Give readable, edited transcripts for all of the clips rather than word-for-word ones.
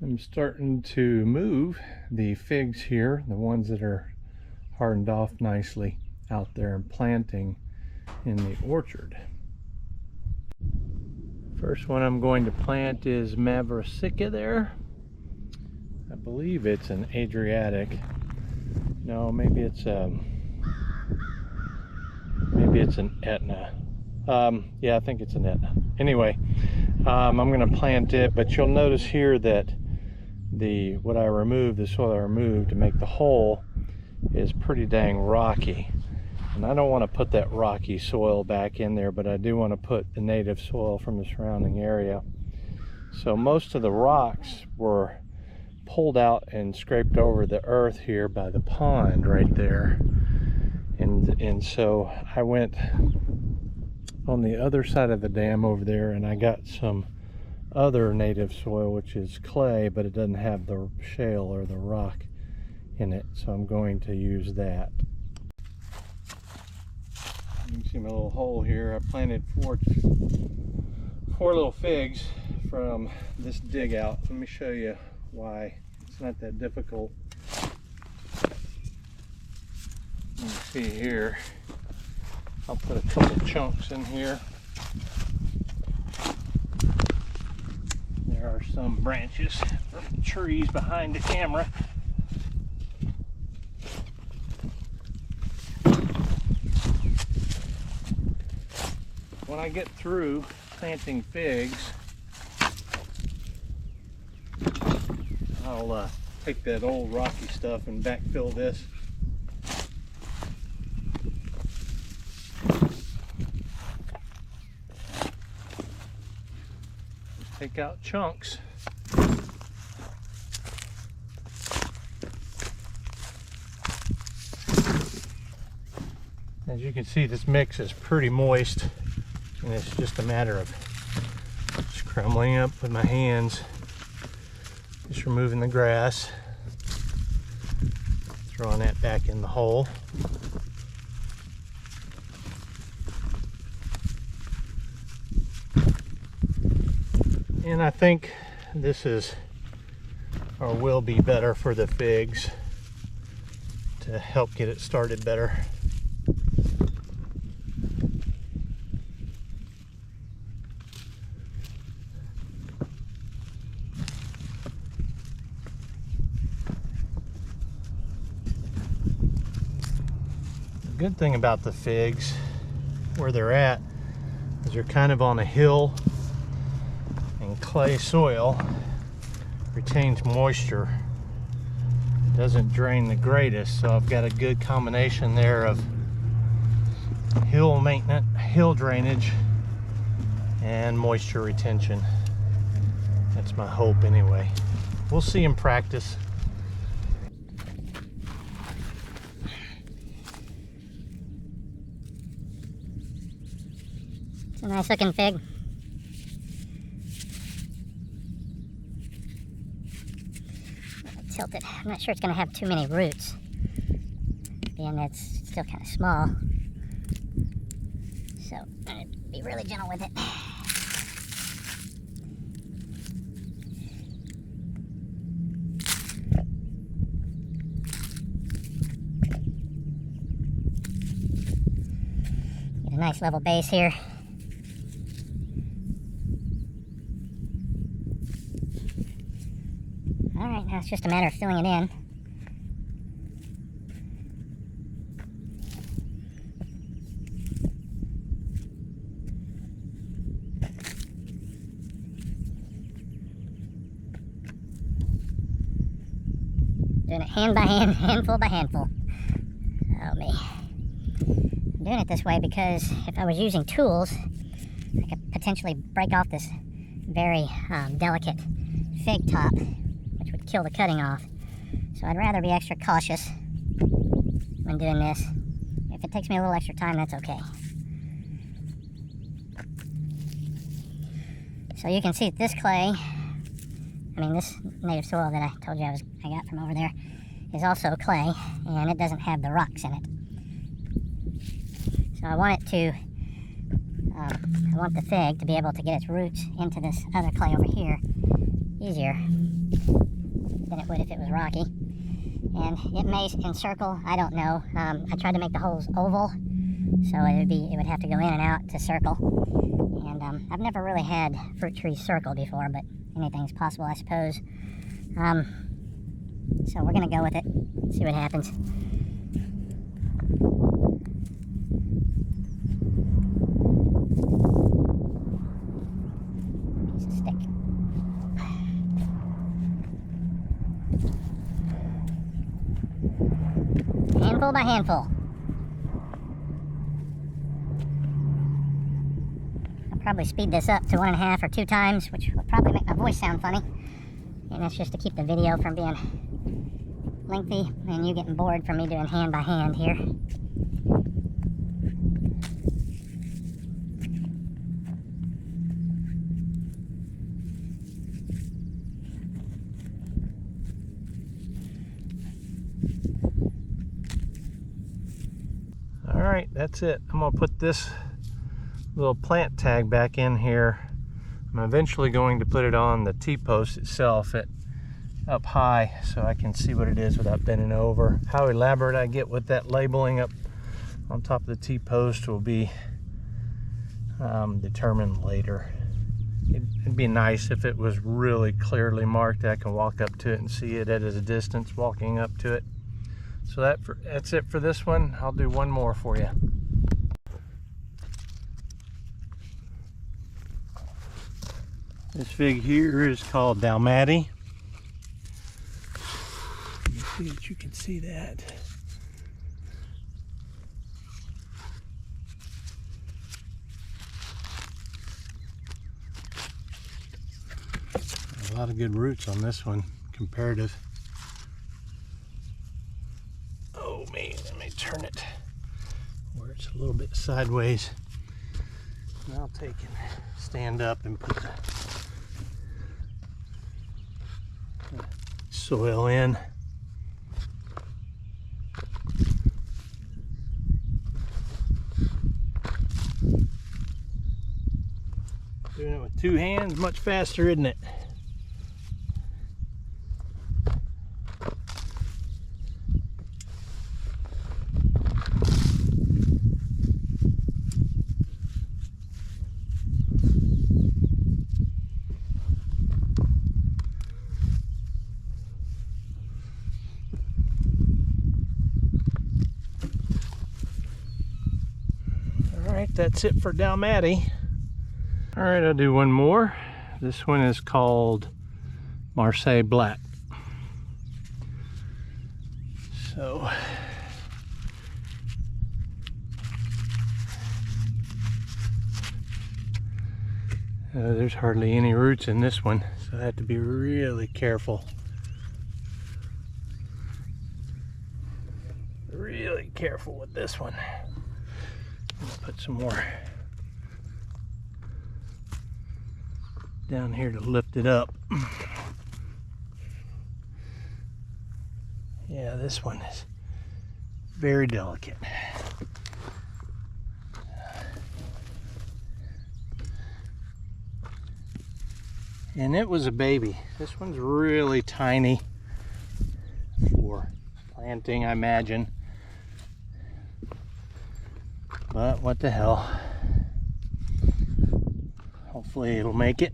I'm starting to move the figs here, the ones that are hardened off nicely, out there and planting in the orchard. First one I'm going to plant is Mavricica there. I believe it's an Adriatic. No, maybe it's an Etna. Yeah, I think it's an Etna. Anyway, I'm going to plant it, but you'll notice here that the soil I removed to make the hole is pretty dang rocky. And I don't want to put that rocky soil back in there, but I do want to put the native soil from the surrounding area. So most of the rocks were pulled out and scraped over the earth here by the pond right there. And so I went on the other side of the dam over there, and I got some other native soil, which is clay, but it doesn't have the shale or the rock in it, so I'm going to use that. You can see my little hole here. I planted four little figs from this dig out. Let me show you why it's not that difficult. You can see here, I'll put a couple chunks in here. There are some branches from trees behind the camera. When I get through planting figs, I'll take that old rocky stuff and backfill this. Take out chunks. As you can see, this mix is pretty moist, and it's just a matter of just crumbling up with my hands, just removing the grass, throwing that back in the hole. And I think this is, or will be, better for the figs to help get it started better. The good thing about the figs, where they're at, is they're kind of on a hill, and clay soil retains moisture. It doesn't drain the greatest, so I've got a good combination there of hill maintenance, hill drainage, and moisture retention. That's my hope anyway. We'll see in practice. It's a nice looking fig. Tilted. I'm not sure it's going to have too many roots, being that it's still kind of small. So I'm going to be really gentle with it. Get a nice level base here. Alright, now it's just a matter of filling it in. Doing it hand by hand, handful by handful. Oh me. I'm doing it this way because if I was using tools, I could potentially break off this very delicate fig top, which would kill the cutting off. So I'd rather be extra cautious when doing this. If it takes me a little extra time, that's okay. So you can see this clay, this native soil that I told you I got from over there, is also clay, and it doesn't have the rocks in it. So I want the fig to be able to get its roots into this other clay over here easier. than it would if it was rocky. And it may encircle, I don't know. I tried to make the holes oval, so it would have to go in and out to circle. And I've never really had fruit trees circle before, but anything's possible, I suppose. So we're gonna go with it, see what happens. Piece of stick. Handful by handful. I'll probably speed this up to 1.5 or 2 times, which will probably make my voice sound funny. And that's just to keep the video from being lengthy and you getting bored from me doing hand by hand here. All right, that's it. I'm gonna put this little plant tag back in here. I'm eventually going to put it on the T-post itself up high so I can see what it is without bending over. How elaborate I get with that labeling up on top of the T-post will be determined later. It'd be nice if it was really clearly marked that I can walk up to it and see it at a distance walking up to it. So that's it for this one. I'll do one more for you. This fig here is called Dalmati. Let me see if you can see that. A lot of good roots on this one, comparative. Oh man, let me turn it where it's a little bit sideways. And I'll take and stand up and put the soil in. Doing it with 2 hands, much faster, isn't it? That's it for Dalmati. All right, I'll do one more. This one is called Marseille Black. So there's hardly any roots in this one, so I have to be really careful. Really careful with this one. Put some more down here to lift it up. Yeah, this one is very delicate. And it was a baby. This one's really tiny for planting, I imagine. But what the hell. Hopefully it'll make it.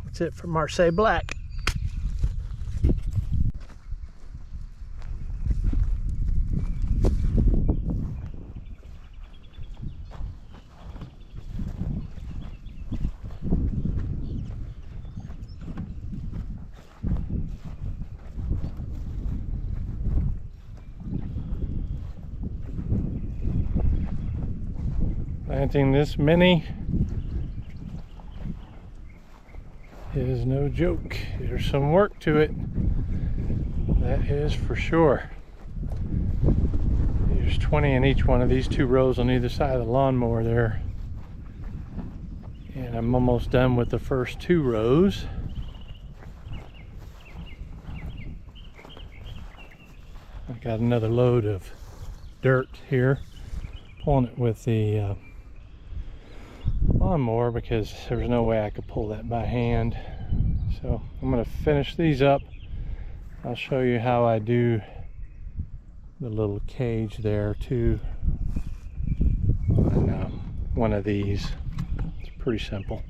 That's it for Marseille Black. Planting this many is no joke. There's some work to it, that is for sure. There's 20 in each one of these 2 rows on either side of the lawnmower there. And I'm almost done with the first 2 rows. I've got another load of dirt here, pulling it with the lawnmower because there's no way I could pull that by hand. So I'm going to finish these up. I'll show you how I do the little cage there too on one of these. It's pretty simple.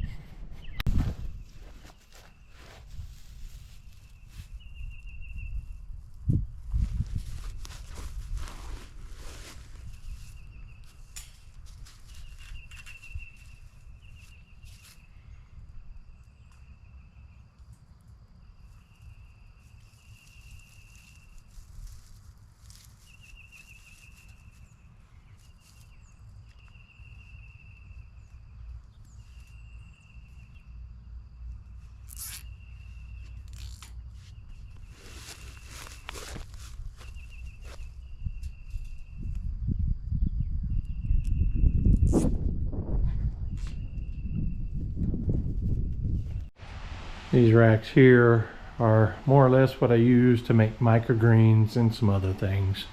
These racks here are more or less what I use to make microgreens and some other things.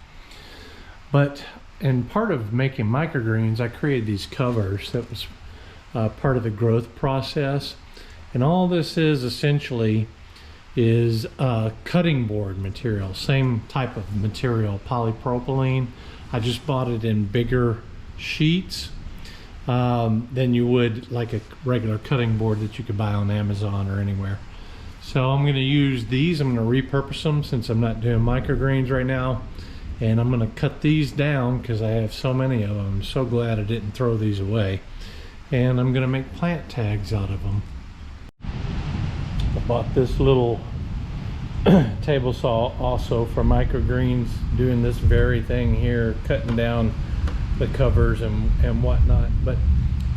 But in part of making microgreens, I created these covers. That was part of the growth process. And all this is essentially is cutting board material, same type of material, polypropylene. I just bought it in bigger sheets than you would like a regular cutting board that you could buy on Amazon or anywhere. So I'm going to use these. I'm going to repurpose them since I'm not doing microgreens right now, and I'm going to cut these down because I have so many of them. I'm so glad I didn't throw these away, and I'm going to make plant tags out of them. I bought this little table saw also for microgreens, doing this very thing here, cutting down the covers and whatnot. But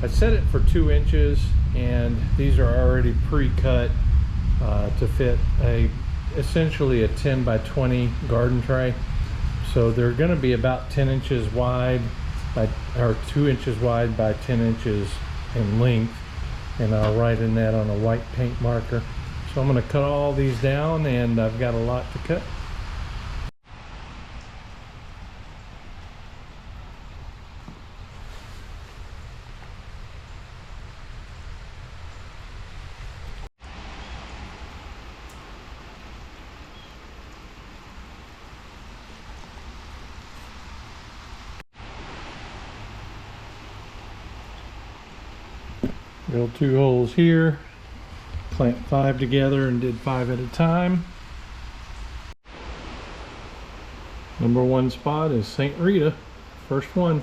I set it for 2 inches, and these are already pre-cut to fit essentially a 10 by 20 garden tray. So they're going to be about 10 inches wide or 2 inches wide by 10 inches in length, and I'll write in that on a white paint marker. So I'm going to cut all these down, and I've got a lot to cut. Drilled 2 holes here, clamp 5 together and did 5 at a time. Number 1 spot is St. Rita, first one.